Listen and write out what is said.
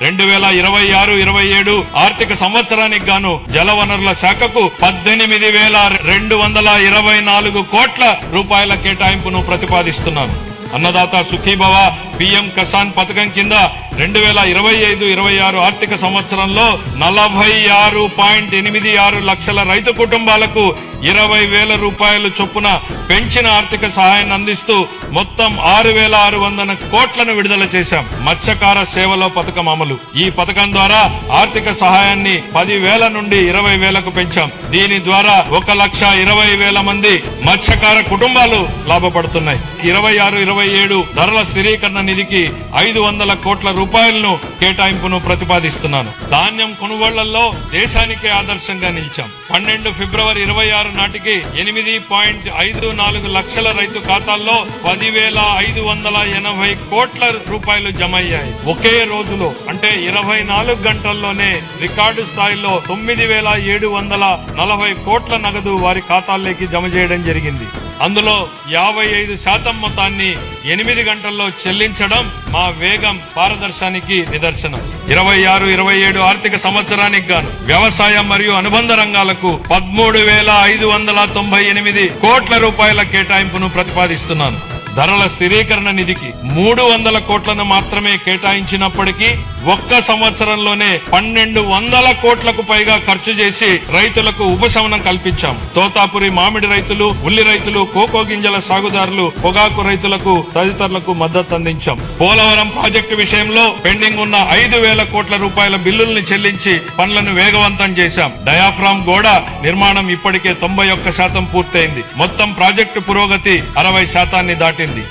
2026-27 ఆర్థిక సంవత్సరానికి గాను జలవనరుల శాఖకు 18,224 కోట్ల రూపాయల కేటాయింపును ప్రతిపాదిస్తున్నాను. అన్నదాత సుఖీభవ పిఎం కిసాన్ పథకం కింద 2025-26 ఆర్థిక సంవత్సరంలో 46.86 లక్షల రైతు కుటుంబాలకు 20,000 రూపాయలు చొప్పున పెంచిన ఆర్థిక సహాయాన్ని అందిస్తూ మొత్తం 6,600 కోట్లను విడుదల చేశాం. మత్స్యకార సేవలో పథకం అమలు. ఈ పథకం ద్వారా ఆర్థిక సహాయాన్ని 10,000 నుండి 20,000కు పెంచాం. దీని ద్వారా 1,20,000 మంది మత్స్యకార కుటుంబాలు లాభపడుతున్నాయి. 26-27 ధరల స్థిరీకరణ నిధికి 500 కోట్ల రూపాయలను కేటాయింపును ప్రతిపాదిస్తున్నాను. ధాన్యం కొనుగోళ్లలో దేశానికే ఆదర్శంగా నిలిచాం. 12 ఫిబ్రవరి 26 నాటికి 8.54 లక్షల రైతు ఖాతాల్లో 10,580 కోట్ల రూపాయలు జమ అయ్యాయి. ఒకే రోజులో అంటే 24 గంటల్లోనే రికార్డు స్థాయిలో 9,740 కోట్ల నగదు వారి ఖాతాల్లోకి జమ చేయడం జరిగింది. అందులో 55% మొత్తాన్ని 8 గంటల్లో చెల్లించడం మా వేగం పారదర్శానికి నిదర్శనం. 26-27 ఆర్థిక సంవత్సరానికి గాను వ్యవసాయం మరియు అనుబంధ రంగాలకు 13,598 కోట్ల రూపాయల కేటాయింపును ప్రతిపాదిస్తున్నాను. ధరల స్థిరీకరణ నిధికి 300 కోట్లను మాత్రమే కేటాయించినప్పటికీ ఒక్క సంవత్సరంలోనే 1,200 కోట్లకు పైగా ఖర్చు చేసి రైతులకు ఉపశమనం కల్పించాం. తోతాపురి మామిడి రైతులు, ఉల్లి రైతులు, కోకో గింజల సాగుదారులు, పొగాకు రైతులకు తదితరులకు మద్దతు అందించాం. పోలవరం ప్రాజెక్టు విషయంలో పెండింగ్ ఉన్న 5,000 కోట్ల రూపాయల బిల్లుల్ని చెల్లించి పనులను వేగవంతం చేశాం. డయాఫ్రామ్ గోడ నిర్మాణం ఇప్పటికే 91% పూర్తయింది. మొత్తం ప్రాజెక్టు పురోగతి 60% దాటింది.